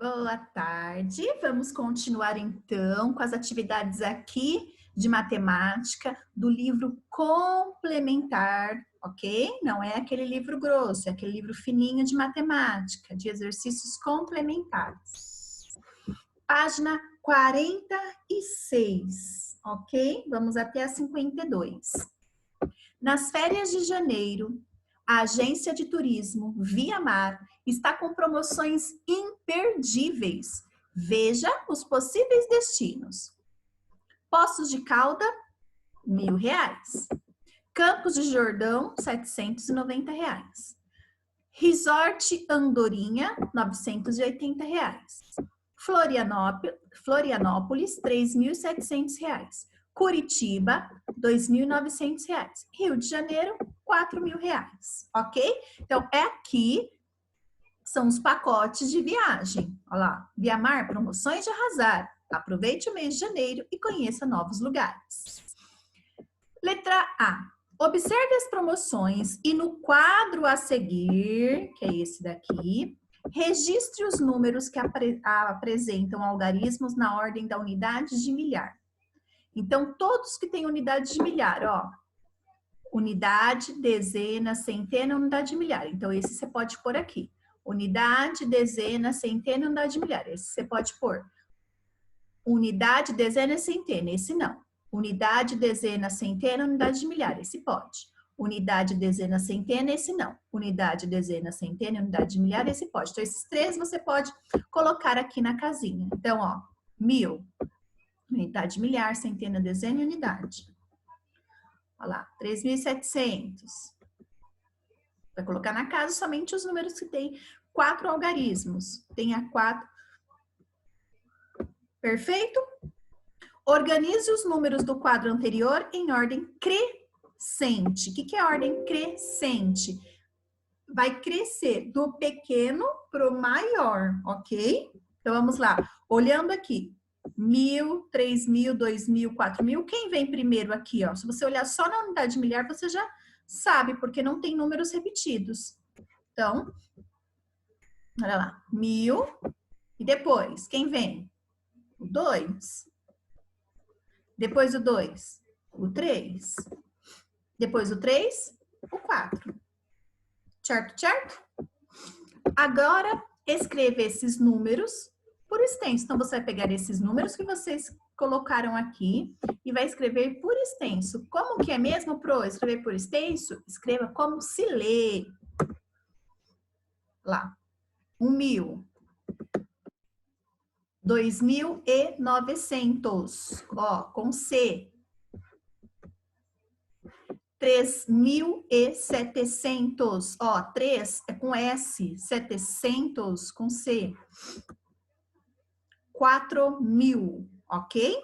Boa tarde. Vamos continuar então com as atividades aqui de matemática do livro complementar, ok? Não é aquele livro grosso, é aquele livro fininho de matemática, de exercícios complementares. Página 46, ok? Vamos até a 52. Nas férias de janeiro, a agência de turismo Via Mar está com promoções imperdíveis. Veja os possíveis destinos. Poços de Calda, R$1.000. Campos de Jordão, R$790. Resort Andorinha, R$980. Florianópolis, R$3.700. Curitiba, R$2.900. Rio de Janeiro, R$4.000, ok? Então, aqui são os pacotes de viagem. Olha lá, Via Mar, promoções de arrasar. Aproveite o mês de janeiro e conheça novos lugares. Letra A. Observe as promoções e no quadro a seguir, que é esse daqui, registre os números que apresentam algarismos na ordem da unidade de milhar. Então, todos que têm unidade de milhar, ó. Unidade, dezena, centena, unidade de milhar. Então, esse você pode pôr aqui. Unidade, dezena, centena, unidade de milhar. Esse você pode pôr. Unidade, dezena, centena. Esse não. Unidade, dezena, centena, unidade de milhar. Esse pode. Unidade, dezena, centena. Esse não. Unidade, dezena, centena, unidade de milhar. Esse pode. Então, esses três você pode colocar aqui na casinha. Então, ó, 1.000. Unidade de milhar, centena, dezena e unidade. Olha lá, 3.700. Vai colocar na casa somente os números que tem 4 algarismos. Tem a 4. Perfeito? Organize os números do quadro anterior em ordem crescente. O que é ordem crescente? Vai crescer do pequeno para o maior, ok? Então, vamos lá. Olhando aqui. 1.000, 3.000, 2.000, 4.000. Quem vem primeiro aqui, ó? Se você olhar só na unidade de milhar, você já sabe, porque não tem números repetidos. Então, olha lá. 1.000. E depois, quem vem? O 2. Depois o 2, o 3. Depois o 3, o 4. Certo, certo? Agora, escreva esses números por extenso. Então, você vai pegar esses números que vocês colocaram aqui e vai escrever por extenso. Como que é mesmo, Pro? Escrever por extenso? Escreva como se lê. Lá. 1.000. 2.900. Ó, com C. 3.700. Ó, 3 é com S. 700 com C. 4.000, ok?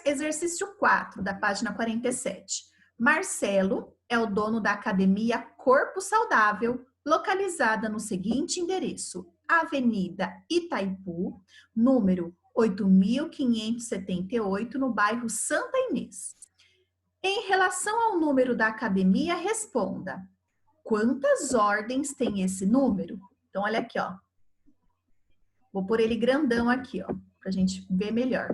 Exercício 4, da página 47. Marcelo é o dono da academia Corpo Saudável, localizada no seguinte endereço: Avenida Itaipu, número 8.578, no bairro Santa Inês. Em relação ao número da academia, responda: quantas ordens tem esse número? Então, olha aqui, ó. Vou pôr ele grandão aqui, ó, pra gente ver melhor.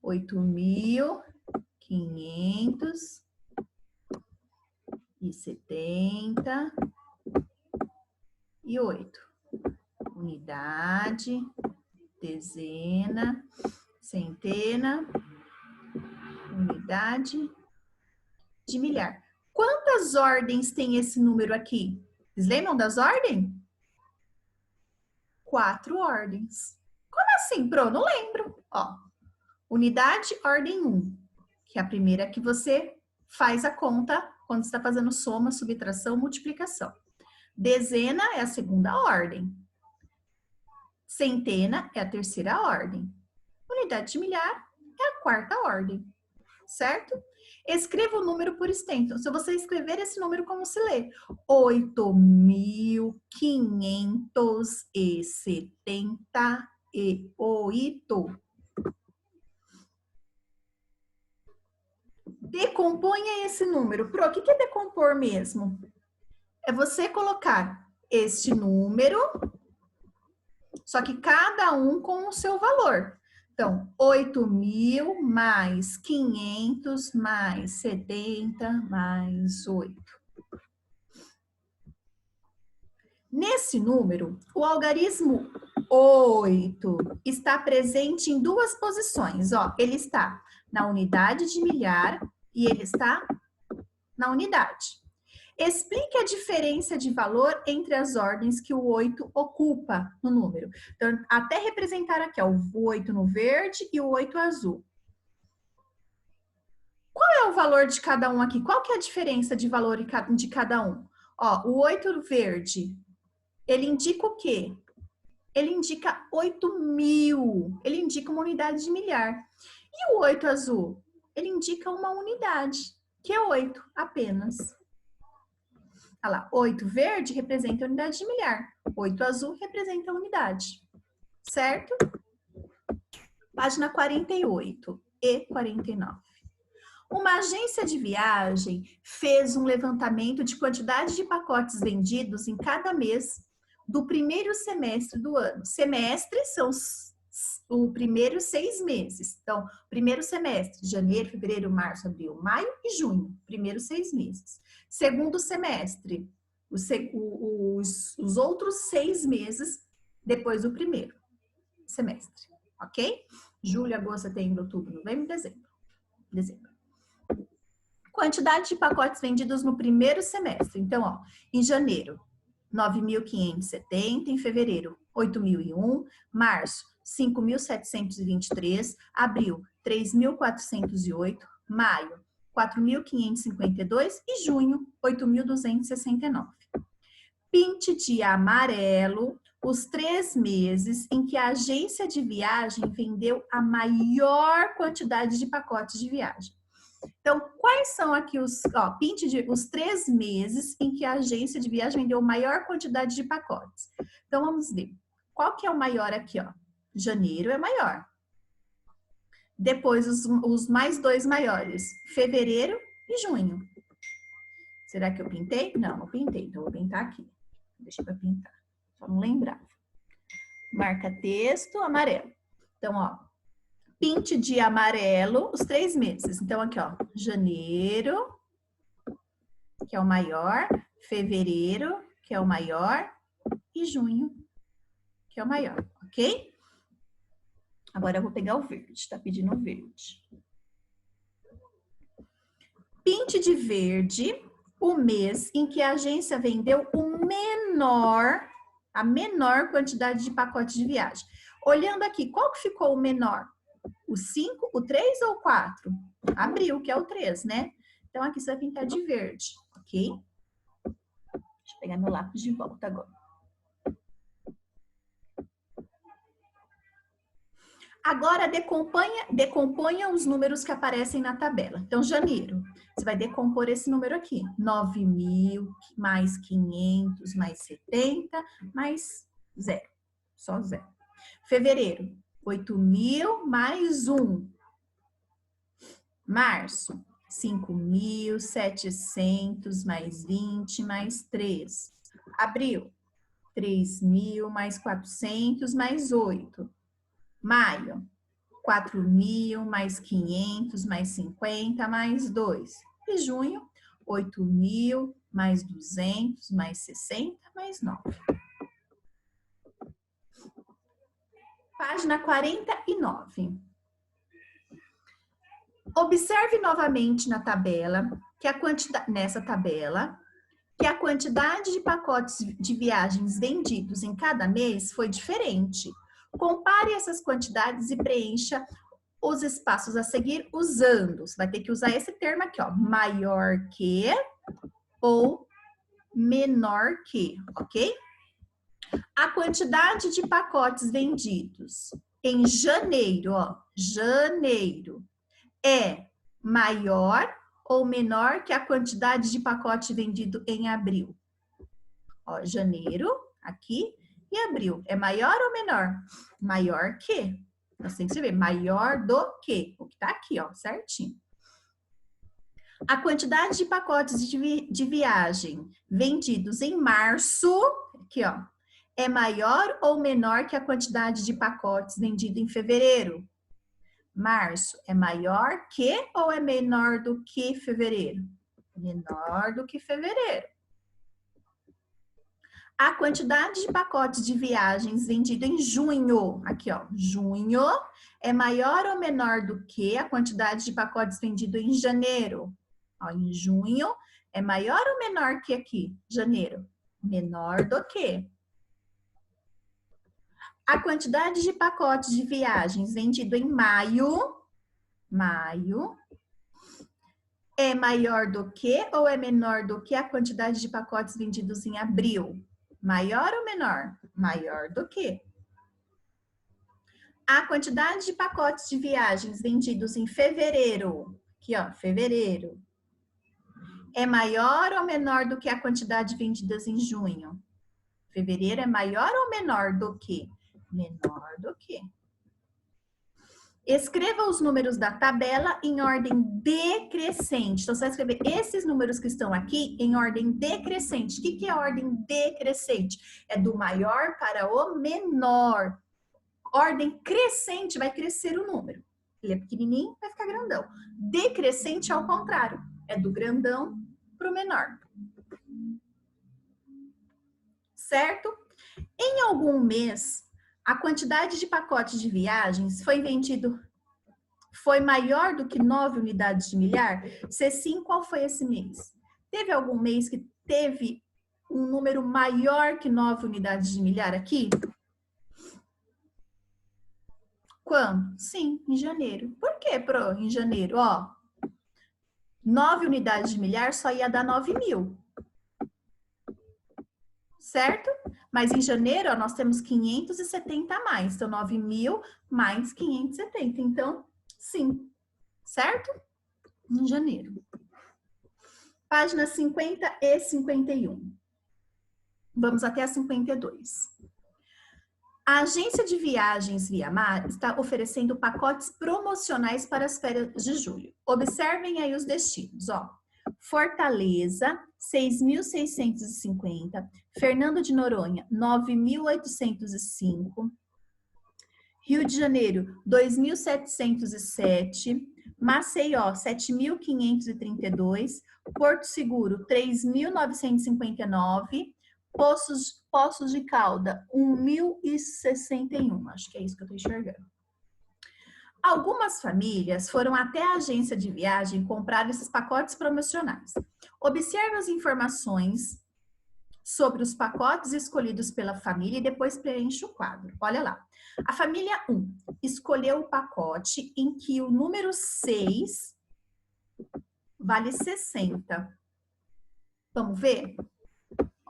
8.578. Unidade, dezena, centena, unidade de milhar. Quantas ordens tem esse número aqui? Vocês lembram das ordens? 4 ordens. Como assim, Pro? Não lembro. Ó, unidade, ordem 1, que é a primeira que você faz a conta quando está fazendo soma, subtração, multiplicação. Dezena é a segunda ordem. Centena é a terceira ordem. Unidade de milhar é a quarta ordem. Certo? Escreva o número por extenso. Se você escrever esse número, como se lê? 8.578. Decomponha esse número. Pro, o que é decompor mesmo? É você colocar este número Só que cada um com o seu valor. Então, 8.000 mais 500 mais 70 mais 8. Nesse número, o algarismo 8 está presente em duas posições. Ó, ele está na unidade de milhar e ele está na unidade. Explique a diferença de valor entre as ordens que o 8 ocupa no número. Então, até representar aqui, ó, o 8 no verde e o 8 azul. Qual é o valor de cada um aqui? Qual que é a diferença de valor de cada um? Ó, o 8 verde, ele indica o quê? Ele indica 8.000. Ele indica uma unidade de milhar. E o 8 azul? Ele indica uma unidade, que é 8 apenas. Olha lá, 8 verde representa a unidade de milhar. 8 azul representa a unidade. Certo? Página 48 e 49. Uma agência de viagem fez um levantamento de quantidade de pacotes vendidos em cada mês do primeiro semestre do ano. Semestre são os primeiros 6 meses. Então, primeiro semestre, janeiro, fevereiro, março, abril, maio e junho. Primeiros 6 meses. Segundo semestre, os outros 6 meses depois do primeiro semestre. Ok? Julho, agosto, setembro, outubro, novembro, dezembro. Quantidade de pacotes vendidos no primeiro semestre. Então, ó, em janeiro, 9.570, em fevereiro, 8.001, março, 5.723, abril, 3.408, maio, 4.552 e junho, 8.269. Pinte de amarelo os 3 meses em que a agência de viagem vendeu a maior quantidade de pacotes de viagem. Então, quais são aqui os... Ó, pinte os 3 meses em que a agência de viagem vendeu a maior quantidade de pacotes. Então, vamos ver. Qual que é o maior aqui, ó? Janeiro é maior. Depois, os mais 2 maiores. Fevereiro e junho. Será que eu pintei? Não, não pintei. Então, vou pintar aqui. Deixa eu pintar. Só não lembrar. Marca texto, amarelo. Então, ó. Pinte de amarelo os 3 meses. Então, aqui, ó. Janeiro, que é o maior. Fevereiro, que é o maior. E junho, que é o maior. Ok? Agora eu vou pegar o verde. Tá pedindo o verde. Pinte de verde o mês em que a agência vendeu a menor quantidade de pacotes de viagem. Olhando aqui, qual que ficou o menor? O 5, o 3 ou o 4? Abril, que é o 3, né? Então, aqui você vai pintar de verde, ok? Deixa eu pegar meu lápis de volta agora. Agora, decomponha os números que aparecem na tabela. Então, janeiro, você vai decompor esse número aqui. 9.000, mais 500, mais 70, mais 0. Só 0. Fevereiro, 8.000, mais 1. Março, 5.700, mais 20, mais 3. Abril, 3.000, mais 400, mais 8. Maio, 4.000, mais 500, mais 50, mais 2. E junho, 8.000, mais 200, mais 60, mais 9. Página 49. Observe novamente na tabela, nessa tabela, que a quantidade de pacotes de viagens vendidos em cada mês foi diferente. Compare essas quantidades e preencha os espaços a seguir usando. Você vai ter que usar esse termo aqui, ó. Maior que ou menor que, ok? A quantidade de pacotes vendidos em janeiro, ó. Janeiro é maior ou menor que a quantidade de pacote vendido em abril? Ó, janeiro, aqui. E abril, é maior ou menor? Maior que. Nós temos que escrever maior do que. O que tá aqui, ó, certinho. A quantidade de pacotes de viagem vendidos em março, aqui, ó, é maior ou menor que a quantidade de pacotes vendido em fevereiro? Março é maior que ou é menor do que fevereiro? Menor do que fevereiro. A quantidade de pacotes de viagens vendido em junho, aqui ó, junho, é maior ou menor do que a quantidade de pacotes vendido em janeiro? Ó, em junho, é maior ou menor que aqui, janeiro? Menor do que. A quantidade de pacotes de viagens vendido em maio, é maior do que ou é menor do que a quantidade de pacotes vendidos em abril? Maior ou menor? Maior do que. A quantidade de pacotes de viagens vendidos em fevereiro, aqui ó, fevereiro, é maior ou menor do que a quantidade vendidas em junho? Fevereiro é maior ou menor do que? Menor do que. Escreva os números da tabela em ordem decrescente. Então, você vai escrever esses números que estão aqui em ordem decrescente. O que é ordem decrescente? É do maior para o menor. Ordem crescente, vai crescer o número. Ele é pequenininho, vai ficar grandão. Decrescente, ao contrário, é do grandão para o menor. Certo? Em algum mês, a quantidade de pacotes de viagens foi maior do que 9 unidades de milhar? Se sim, qual foi esse mês? Teve algum mês que teve um número maior que 9 unidades de milhar aqui? Quando? Sim, em janeiro. Por que, Pro? Em janeiro, ó. 9 unidades de milhar só ia dar 9.000. Certo? Mas em janeiro, ó, nós temos 570 a mais. Então, 9.000 mais 570. Então, sim. Certo? Em janeiro. Páginas 50 e 51. Vamos até a 52. A agência de viagens Via Mar está oferecendo pacotes promocionais para as férias de julho. Observem aí os destinos, ó. Fortaleza, 6.650. Fernando de Noronha, 9.805. Rio de Janeiro, 2.707. Maceió, 7.532. Porto Seguro, 3.959. Poços de Calda, 1.061. Acho que é isso que eu estou enxergando. Algumas famílias foram até a agência de viagem comprar esses pacotes promocionais. Observe as informações sobre os pacotes escolhidos pela família e depois preencha o quadro. Olha lá. A família 1 escolheu o pacote em que o número 6 vale 60. Vamos ver?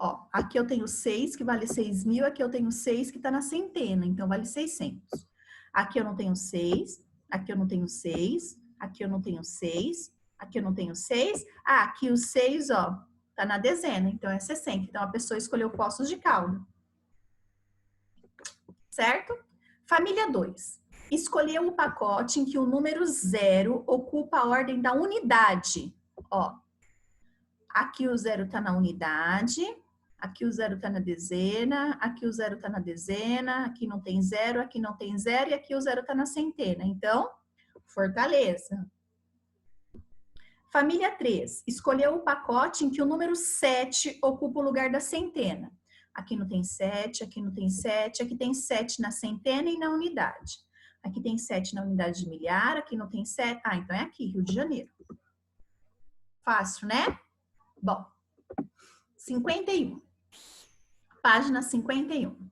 Ó, aqui eu tenho 6 que vale 6.000, aqui eu tenho 6 que está na centena, então vale 600. Aqui eu não tenho 6, aqui eu não tenho 6, aqui eu não tenho 6, aqui eu não tenho 6. Ah, aqui o 6, ó, tá na dezena, então é 60. Então a pessoa escolheu Poços de Calda. Certo? Família 2. Escolheu o pacote em que o número 0 ocupa a ordem da unidade. Ó, aqui o 0 tá na unidade. Aqui o 0 está na dezena, aqui o 0 está na dezena, aqui não tem 0, aqui não tem 0 e aqui o 0 está na centena. Então, Fortaleza. Família 3, escolheu o pacote em que o número 7 ocupa o lugar da centena. Aqui não tem 7, aqui não tem 7, aqui tem 7 na centena e na unidade. Aqui tem 7 na unidade de milhar, aqui não tem 7. Ah, então é aqui, Rio de Janeiro. Fácil, né? Bom, 51. Página 51.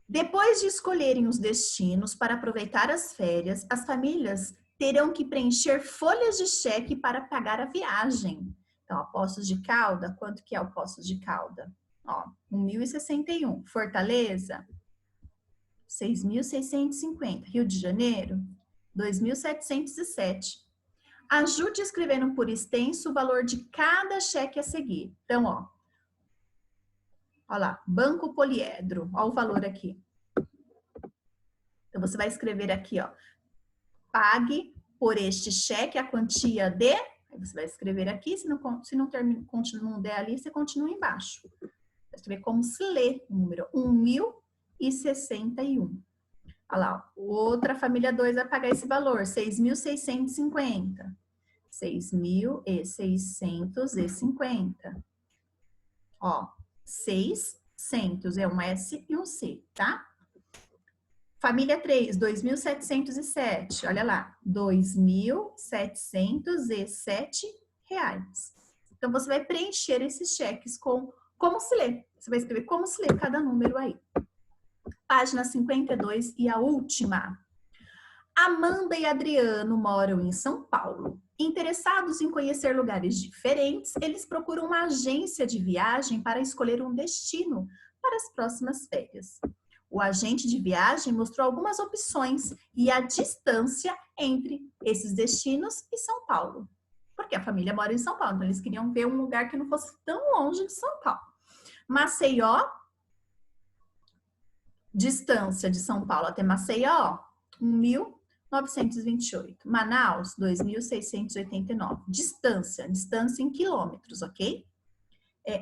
Depois de escolherem os destinos para aproveitar as férias, as famílias terão que preencher folhas de cheque para pagar a viagem. Então, ó, Poços de Calda, quanto que é o Poços de Calda? Ó, 1.061. Fortaleza, 6.650. Rio de Janeiro, 2.707. Ajude escrevendo por extenso o valor de cada cheque a seguir. Então, ó, olha lá, Banco Poliedro, olha o valor aqui. Então, você vai escrever aqui, ó, pague por este cheque a quantia de... Aí você vai escrever aqui, se não der ali, você continua embaixo. escrever como se lê o número 1.061. Olha lá, outra família 2 vai pagar esse valor, 6.650. 6.650. Ó, 600 é um S e um C, tá? Família 3, 2.707. Olha lá, R$2.707. Então, você vai preencher esses cheques com como se lê. Você vai escrever como se lê cada número aí. Página 52 e a última. Amanda e Adriano moram em São Paulo. Interessados em conhecer lugares diferentes, eles procuram uma agência de viagem para escolher um destino para as próximas férias. O agente de viagem mostrou algumas opções e a distância entre esses destinos e São Paulo. Porque a família mora em São Paulo, então eles queriam ver um lugar que não fosse tão longe de São Paulo. Maceió, distância de São Paulo até Maceió, 1.928. Manaus, 2.689. Distância em quilômetros, ok?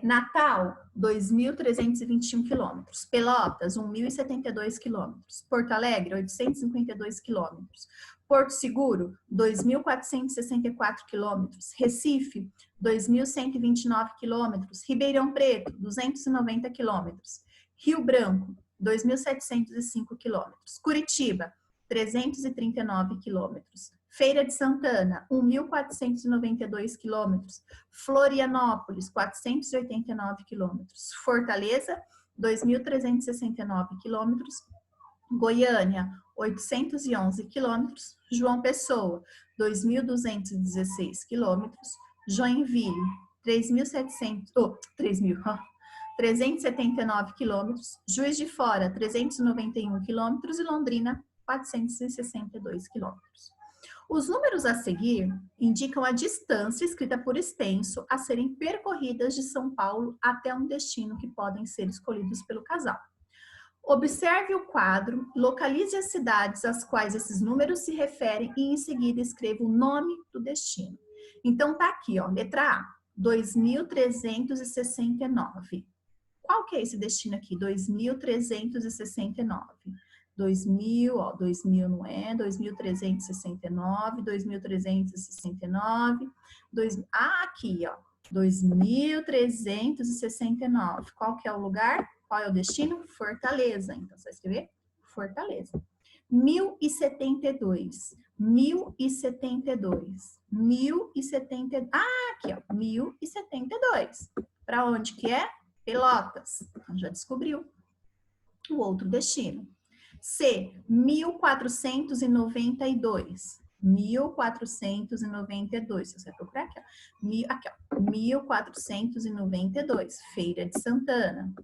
Natal, 2.321 quilômetros. Pelotas, 1.072 quilômetros. Porto Alegre, 852 quilômetros. Porto Seguro, 2.464 quilômetros. Recife, 2.129 quilômetros. Ribeirão Preto, 290 quilômetros. Rio Branco, 2.705 quilômetros. Curitiba, 339 quilômetros. Feira de Santana, 1.492 quilômetros. Florianópolis, 489 quilômetros. Fortaleza, 2.369 quilômetros. Goiânia, 811 quilômetros. João Pessoa, 2.216 quilômetros. Joinville, 379 quilômetros. Juiz de Fora, 391 quilômetros. E Londrina, 462 quilômetros. Os números a seguir indicam a distância escrita por extenso a serem percorridas de São Paulo até um destino que podem ser escolhidos pelo casal. Observe o quadro, localize as cidades às quais esses números se referem e em seguida escreva o nome do destino. Então tá aqui, ó, letra A, 2.369. Qual que é esse destino aqui? 2.369. 2.000, ó, 2.000 não é, 2.369, 2.369, aqui, ó, 2.369. Qual que é o lugar? Qual é o destino? Fortaleza. Então, você vai escrever Fortaleza. 1.072, 1.072, 1.072, aqui, ó, 1.072. Para onde que é? Pelotas. Então, já descobriu o outro destino. C, 1.492. 1.492. Você vai procurar aqui, ó. Aqui, ó. 1.492. Feira de Santana.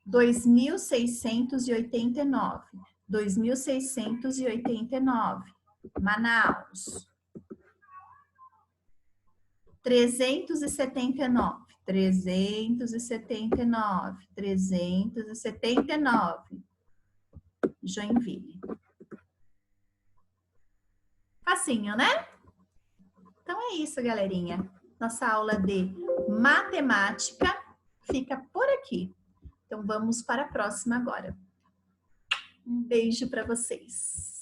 2.689. 2.689. Manaus. 379. 379. 379. Joinville. Facinho, né? Então é isso, galerinha. Nossa aula de matemática fica por aqui. Então vamos para a próxima agora. Um beijo para vocês.